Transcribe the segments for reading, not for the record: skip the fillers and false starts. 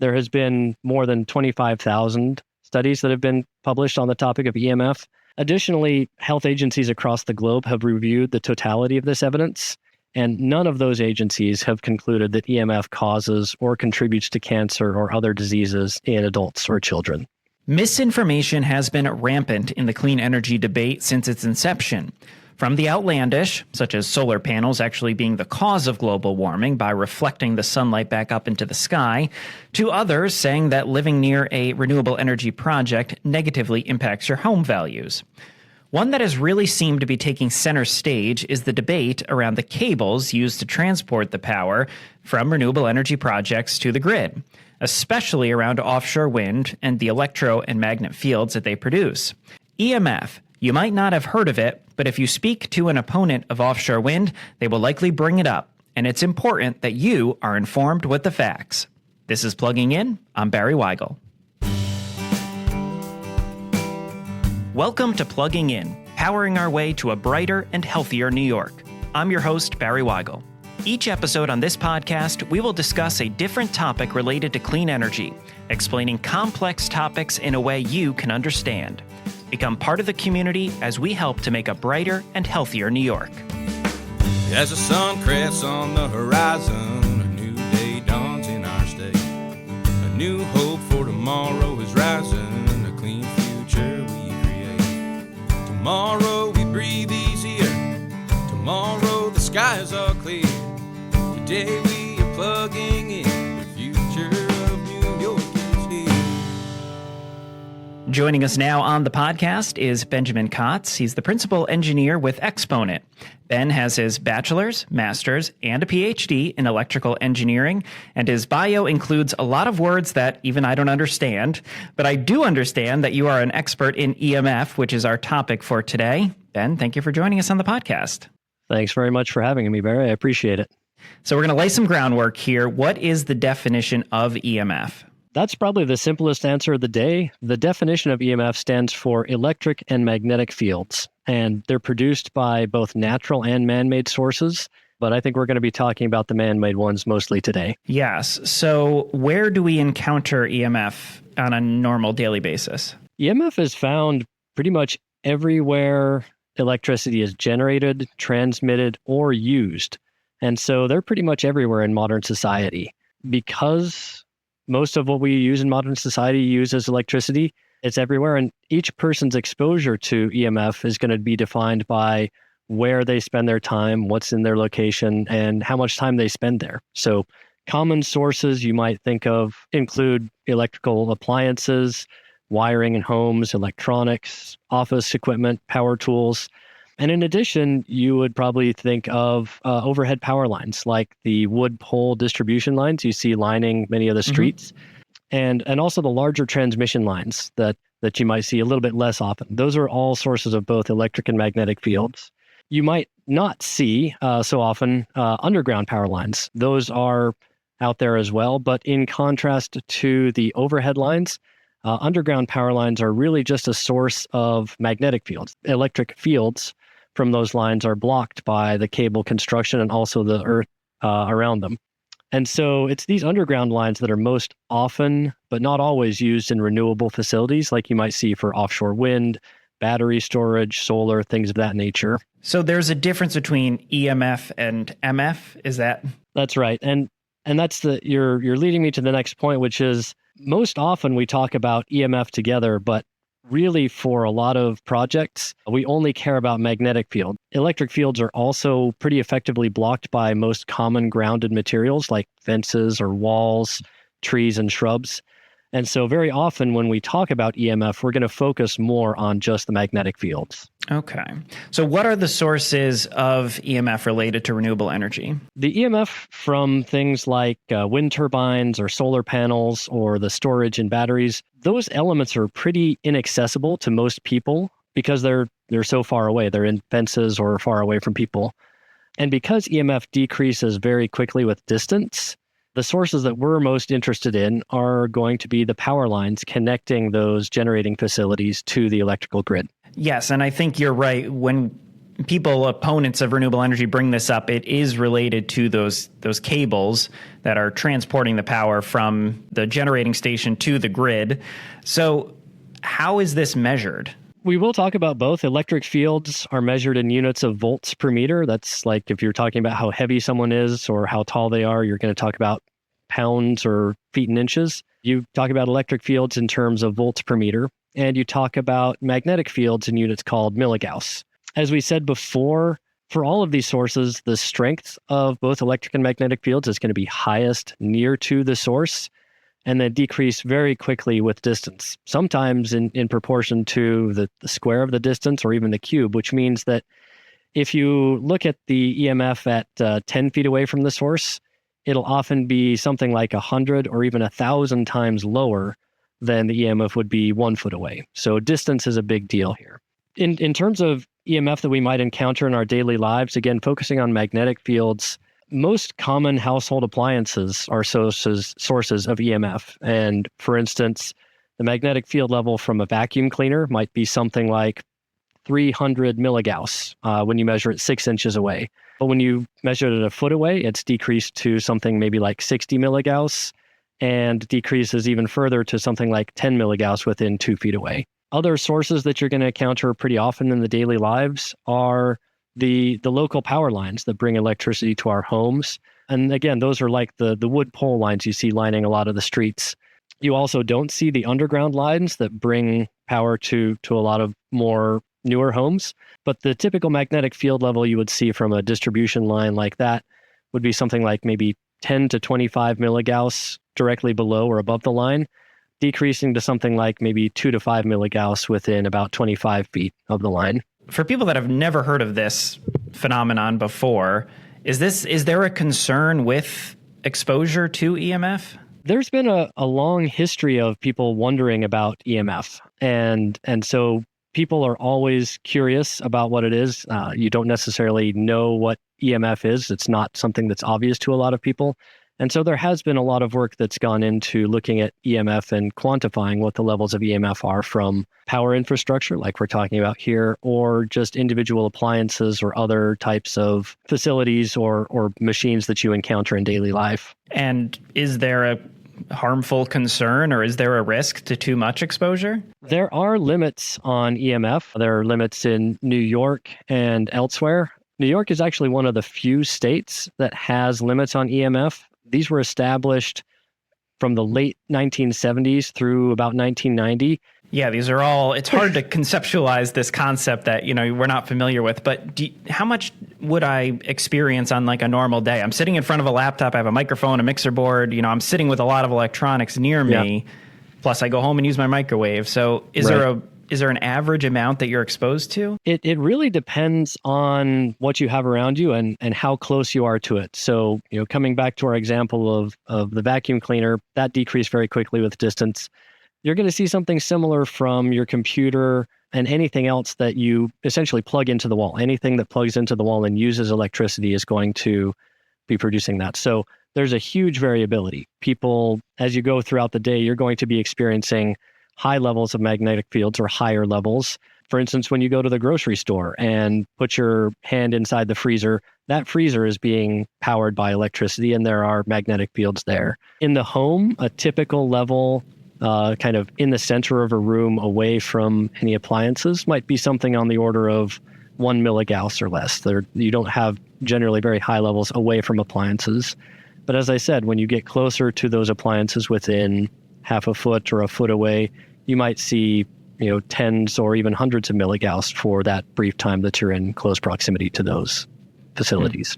There has been more than 25,000 studies that have been published on the topic of EMF. Additionally, health agencies across the globe have reviewed the totality of this evidence, and none of those agencies have concluded that EMF causes or contributes to cancer or other diseases in adults or children. Misinformation has been rampant in the clean energy debate since its inception. From the outlandish, such as solar panels actually being the cause of global warming by reflecting the sunlight back up into the sky, to others saying that living near a renewable energy project negatively impacts your home values. One that has really seemed to be taking center stage is the debate around the cables used to transport the power from renewable energy projects to the grid, especially around offshore wind and the electro and magnet fields that they produce. EMF. You might not have heard of it, but if you speak to an opponent of offshore wind, they will likely bring it up, and it's important that you are informed with the facts. This is Plugging In. I'm Barry Weigel. Welcome to Plugging In, powering our way to a brighter and healthier New York. I'm your host, Barry Weigel. Each episode on this podcast, we will discuss a different topic related to clean energy, explaining complex topics in a way you can understand. Become part of the community as we help to make a brighter and healthier New York. As the sun crests on the horizon, a new day dawns in our state. A new hope for tomorrow is rising, a clean future we create. Tomorrow we breathe easier, tomorrow the skies are clear. Today we are plugging in, the future of New York is here. Joining us now on the podcast is Benjamin Cotts. He's the principal engineer with Exponent. Ben has his bachelor's, master's, and a PhD in electrical engineering, and his bio includes a lot of words that even I don't understand, but I do understand that you are an expert in EMF, which is our topic for today. Ben, thank you for joining us on the podcast. Thanks very much for having me, Barry. I appreciate it. So we're going to lay some groundwork here. What is the definition of EMF? That's probably the simplest answer of the day. The definition of EMF stands for electric and magnetic fields, and they're produced by both natural and man-made sources, but I think we're going to be talking about the man-made ones mostly today. Yes. So where do we encounter EMF on a normal daily basis? EMF is found pretty much everywhere electricity is generated, transmitted, or used. And so they're pretty much everywhere in modern society. Because most of what we use in modern society uses electricity, it's everywhere. And each person's exposure to EMF is going to be defined by where they spend their time, what's in their location, and how much time they spend there. So common sources you might think of include electrical appliances, wiring in homes, electronics, office equipment, power tools. And in addition, you would probably think of overhead power lines, like the wood pole distribution lines you see lining many of the streets, and also the larger transmission lines that you might see a little bit less often. Those are all sources of both electric and magnetic fields. You might not see so often underground power lines. Those are out there as well, but in contrast to the overhead lines, underground power lines are really just a source of magnetic fields. Electric fields from those lines are blocked by the cable construction and also the earth around them. And so it's these underground lines that are most often, but not always, used in renewable facilities like you might see for offshore wind, battery storage, solar, things of that nature. So there's a difference between EMF and MF, is that? That's right. And that's you're leading me to the next point, which is most often we talk about EMF together, but really, for a lot of projects, we only care about magnetic field. Electric fields are also pretty effectively blocked by most common grounded materials like fences or walls, trees and shrubs. And so very often when we talk about EMF, we're going to focus more on just the magnetic fields. Okay. So what are the sources of EMF related to renewable energy? The EMF from things like wind turbines or solar panels or the storage in batteries, those elements are pretty inaccessible to most people because they're so far away. They're in fences or far away from people. And because EMF decreases very quickly with distance, the sources that we're most interested in are going to be the power lines connecting those generating facilities to the electrical grid. Yes, and I think you're right. When people, opponents of renewable energy, bring this up, it is related to those cables that are transporting the power from the generating station to the grid. So how is this measured? We will talk about both. Electric fields are measured in units of volts per meter. That's like if you're talking about how heavy someone is or how tall they are, you're going to talk about pounds or feet and inches. You talk about electric fields in terms of volts per meter, and you talk about magnetic fields in units called milligauss. As we said before, for all of these sources, the strength of both electric and magnetic fields is going to be highest near to the source and then decrease very quickly with distance, sometimes in proportion to the square of the distance or even the cube, which means that if you look at the EMF at 10 feet away from the source, it'll often be something like 100 or even 1,000 times lower than the EMF would be 1 foot away. So distance is a big deal here. In terms of EMF that we might encounter in our daily lives, again, focusing on magnetic fields, most common household appliances are sources of EMF. And for instance, the magnetic field level from a vacuum cleaner might be something like 300 milligauss when you measure it 6 inches away. But when you measure it a foot away, it's decreased to something maybe like 60 milligauss and decreases even further to something like 10 milligauss within 2 feet away. Other sources that you're going to encounter pretty often in the daily lives are the local power lines that bring electricity to our homes. And again, those are like the wood pole lines you see lining a lot of the streets. You also don't see the underground lines that bring power to a lot of more newer homes. But the typical magnetic field level you would see from a distribution line like that would be something like maybe 10 to 25 milligauss directly below or above the line, decreasing to something like maybe 2 to 5 milligauss within about 25 feet of the line. For people that have never heard of this phenomenon before, is there a concern with exposure to EMF? There's been a long history of people wondering about EMF. And so people are always curious about what it is. You don't necessarily know what EMF is. It's not something that's obvious to a lot of people. And so there has been a lot of work that's gone into looking at EMF and quantifying what the levels of EMF are from power infrastructure, like we're talking about here, or just individual appliances or other types of facilities or machines that you encounter in daily life. And is there a harmful concern or is there a risk to too much exposure? There are limits on EMF. There are limits in New York and elsewhere. New York is actually one of the few states that has limits on EMF. These were established from the late 1970s through about 1990. Yeah, these are all, it's hard to conceptualize this concept that, we're not familiar with, but how much would I experience on like a normal day? I'm sitting in front of a laptop, I have a microphone, a mixer board, I'm sitting with a lot of electronics near me, plus I go home and use my microwave. So is there an average amount that you're exposed to? It really depends on what you have around you and how close you are to it. So, coming back to our example of the vacuum cleaner, that decreased very quickly with distance. You're going to see something similar from your computer and anything else that you essentially plug into the wall. Anything that plugs into the wall and uses electricity is going to be producing that. So there's a huge variability. People, as you go throughout the day, you're going to be experiencing high levels of magnetic fields or higher levels. For instance, when you go to the grocery store and put your hand inside the freezer, that freezer is being powered by electricity and there are magnetic fields there. In the home, a typical level kind of in the center of a room away from any appliances might be something on the order of 1 milligauss or less. You don't have generally very high levels away from appliances. But as I said, when you get closer to those appliances within half a foot or a foot away, you might see tens or even hundreds of milligauss for that brief time that you're in close proximity to those facilities.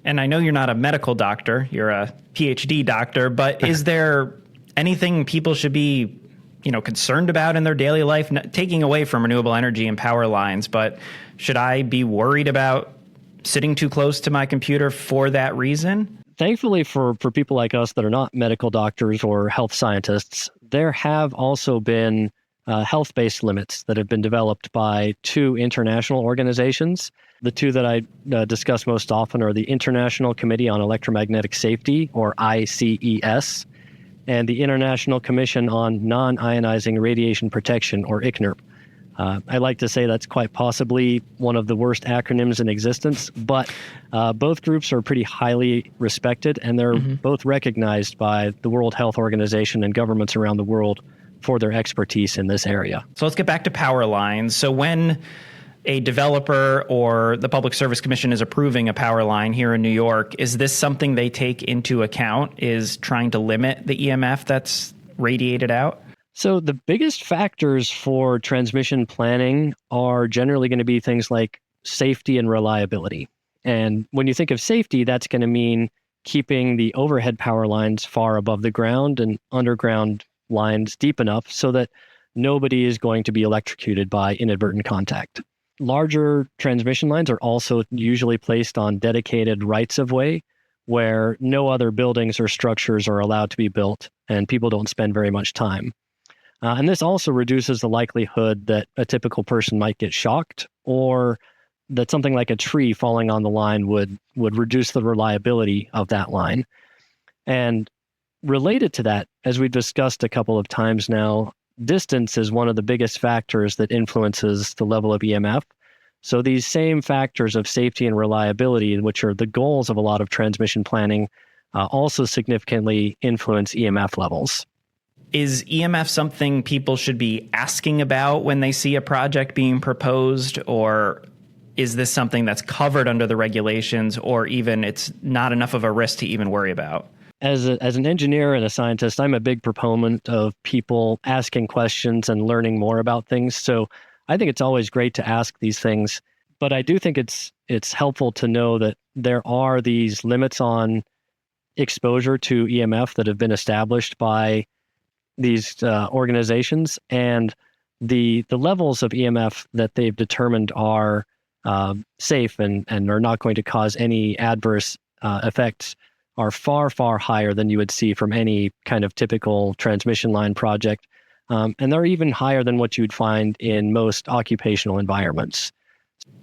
And I know you're not a medical doctor, you're a PhD doctor, but is there anything people should be, concerned about in their daily life, taking away from renewable energy and power lines, but should I be worried about sitting too close to my computer for that reason? Thankfully for people like us that are not medical doctors or health scientists, there have also been health-based limits that have been developed by two international organizations. The two that I discuss most often are the International Committee on Electromagnetic Safety, or ICES, and the International Commission on Non-Ionizing Radiation Protection, or ICNIRP. I like to say that's quite possibly one of the worst acronyms in existence, but both groups are pretty highly respected, and they're both recognized by the World Health Organization and governments around the world for their expertise in this area. So let's get back to power lines. So when a developer or the Public Service Commission is approving a power line here in New York, is this something they take into account, is trying to limit the EMF that's radiated out? So the biggest factors for transmission planning are generally going to be things like safety and reliability. And when you think of safety, that's going to mean keeping the overhead power lines far above the ground and underground lines deep enough so that nobody is going to be electrocuted by inadvertent contact. Larger transmission lines are also usually placed on dedicated rights-of-way where no other buildings or structures are allowed to be built and people don't spend very much time. And this also reduces the likelihood that a typical person might get shocked, or that something like a tree falling on the line would reduce the reliability of that line. And related to that, as we've discussed a couple of times now, distance is one of the biggest factors that influences the level of EMF. So these same factors of safety and reliability, which are the goals of a lot of transmission planning, also significantly influence EMF levels. Is EMF something people should be asking about when they see a project being proposed, or is this something that's covered under the regulations, or even it's not enough of a risk to even worry about? As an engineer and a scientist, I'm a big proponent of people asking questions and learning more about things. So I think it's always great to ask these things, but I do think it's helpful to know that there are these limits on exposure to EMF that have been established by these organizations, and the levels of EMF that they've determined are safe and are not going to cause any adverse effects are far, far higher than you would see from any kind of typical transmission line project. And they're even higher than what you'd find in most occupational environments.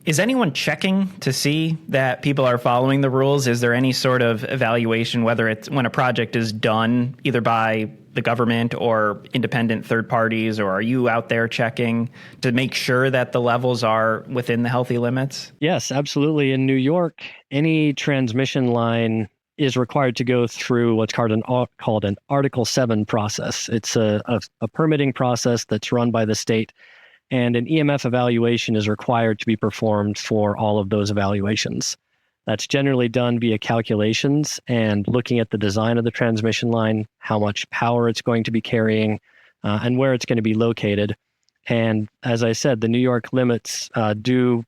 Is anyone checking to see that people are following the rules? Is there any sort of evaluation, whether it's when a project is done, either by the government or independent third parties, or are you out there checking to make sure that the levels are within the healthy limits? Yes, absolutely. In New York, any transmission line is required to go through what's called an Article 7 process. It's a permitting process that's run by the state, and an EMF evaluation is required to be performed for all of those evaluations. That's generally done via calculations and looking at the design of the transmission line, how much power it's going to be carrying, and where it's going to be located. And as I said, the New York limits do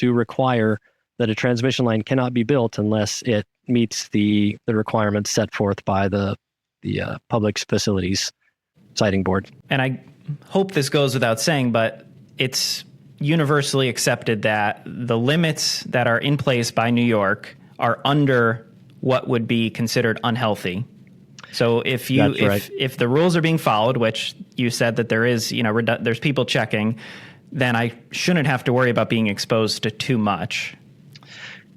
require that a transmission line cannot be built unless it meets the requirements set forth by the Public Facilities Siting Board. And I hope this goes without saying, but it's universally accepted that the limits that are in place by New York are under what would be considered unhealthy. So if the rules are being followed, which you said that there is, there's people checking, then I shouldn't have to worry about being exposed to too much.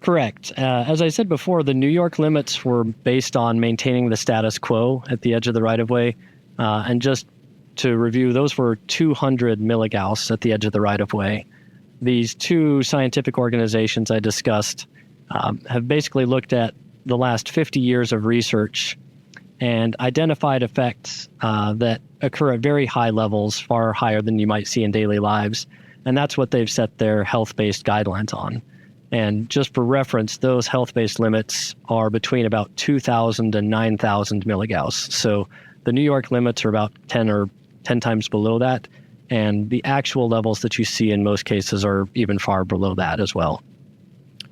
Correct. As I said before, the New York limits were based on maintaining the status quo at the edge of the right-of-way. And just to review, those were 200 milligauss at the edge of the right-of-way. These two scientific organizations I discussed have basically looked at the last 50 years of research and identified effects that occur at very high levels, far higher than you might see in daily lives. And that's what they've set their health-based guidelines on. And just for reference, those health-based limits are between about 2,000 and 9,000 milligauss. So the New York limits are about 10 times below that. And the actual levels that you see in most cases are even far below that as well.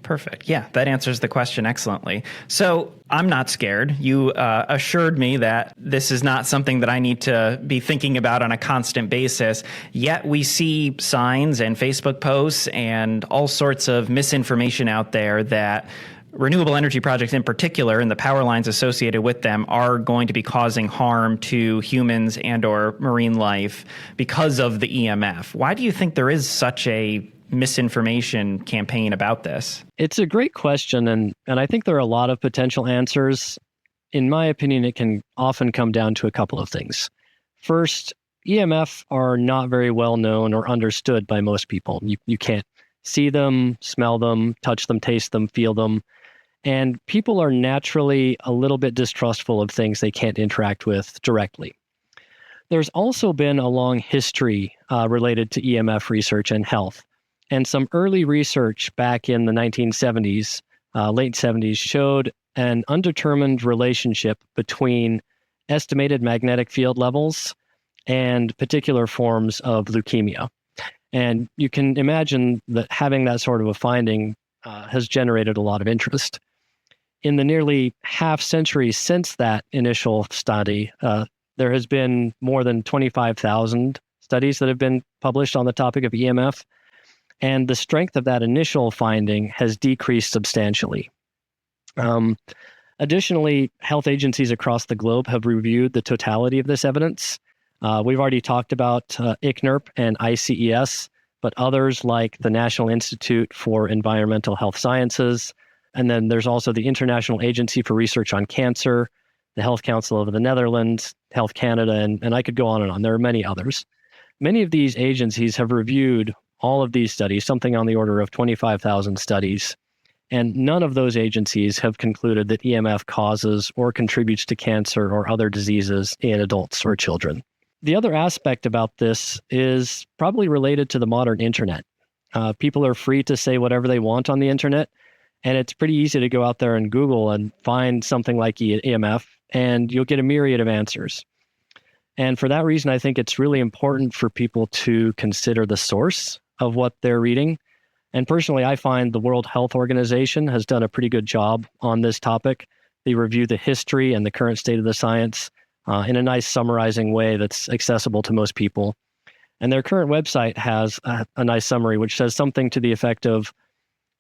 Perfect. Yeah, that answers the question excellently. So I'm not scared. You assured me that this is not something that I need to be thinking about on a constant basis. Yet we see signs and Facebook posts and all sorts of misinformation out there that renewable energy projects in particular, and the power lines associated with them, are going to be causing harm to humans and or marine life because of the EMF. Why do you think there is such a misinformation campaign about this? It's a great question, and I think there are a lot of potential answers. In my opinion, it can often come down to a couple of things. First, EMF are not very well known or understood by most people. You can't see them, smell them, touch them, taste them, feel them. And people are naturally a little bit distrustful of things they can't interact with directly. There's also been a long history related to EMF research and health. And some early research back in the 1970s, late 70s, showed an undetermined relationship between estimated magnetic field levels and particular forms of leukemia. And you can imagine that having that sort of a finding has generated a lot of interest. In the nearly half century since that initial study, there has been more than 25,000 studies that have been published on the topic of EMF, and the strength of that initial finding has decreased substantially. Additionally, health agencies across the globe have reviewed the totality of this evidence. We've already talked about ICNIRP and ICES, but others like the National Institute for Environmental Health Sciences, and then there's also the International Agency for Research on Cancer, the Health Council of the Netherlands, Health Canada, and I could go on and on. There are many others. Many of these agencies have reviewed all of these studies, something on the order of 25,000 studies, and none of those agencies have concluded that EMF causes or contributes to cancer or other diseases in adults or children. The other aspect about this is probably related to the modern internet. People are free to say whatever they want on the internet, and it's pretty easy to go out there and Google and find something like EMF, and you'll get a myriad of answers. And for that reason, I think it's really important for people to consider the source of what they're reading. And personally, I find the World Health Organization has done a pretty good job on this topic. They review the history and the current state of the science in a nice summarizing way that's accessible to most people. And their current website has a nice summary, which says something to the effect of,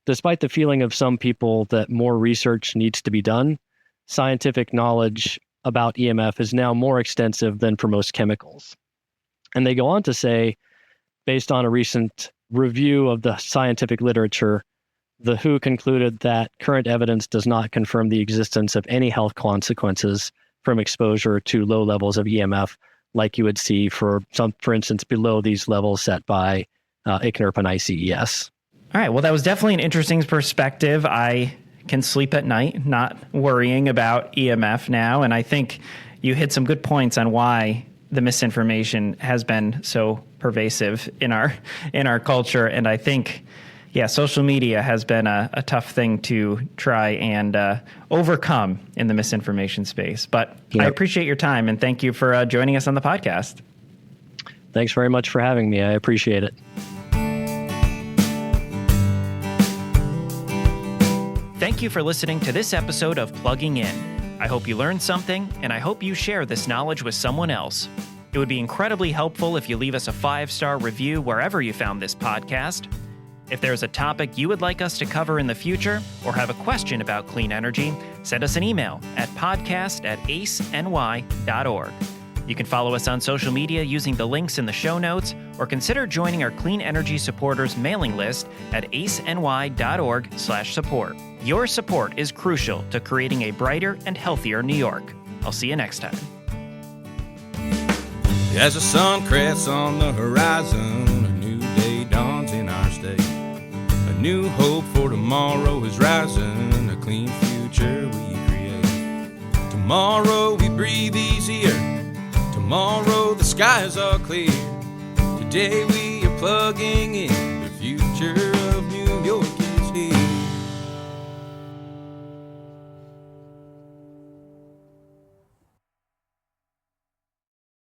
despite the feeling of some people that more research needs to be done, scientific knowledge about EMF is now more extensive than for most chemicals. And they go on to say, based on a recent review of the scientific literature, the WHO concluded that current evidence does not confirm the existence of any health consequences from exposure to low levels of EMF, like you would see for instance, below these levels set by ICNIRP and ICES. All right. Well, that was definitely an interesting perspective. I can sleep at night not worrying about EMF now. And I think you hit some good points on why the misinformation has been so pervasive in our culture. And I think, social media has been a tough thing to try and overcome in the misinformation space. But I appreciate your time, and thank you for joining us on the podcast. Thanks very much for having me. I appreciate it. Thank you for listening to this episode of Plugging In. I hope you learned something, and I hope you share this knowledge with someone else. It would be incredibly helpful if you leave us a 5-star review wherever you found this podcast. If there's a topic you would like us to cover in the future, or have a question about clean energy, send us an email at podcast@aceny.org. You can follow us on social media using the links in the show notes, or consider joining our Clean Energy Supporters mailing list at aceny.org/support. Your support is crucial to creating a brighter and healthier New York. I'll see you next time. As the sun crests on the horizon, a new day dawns in our state. A new hope for tomorrow is rising, a clean future we create. Tomorrow we breathe easier, tomorrow the skies are clear. Today we are plugging in the future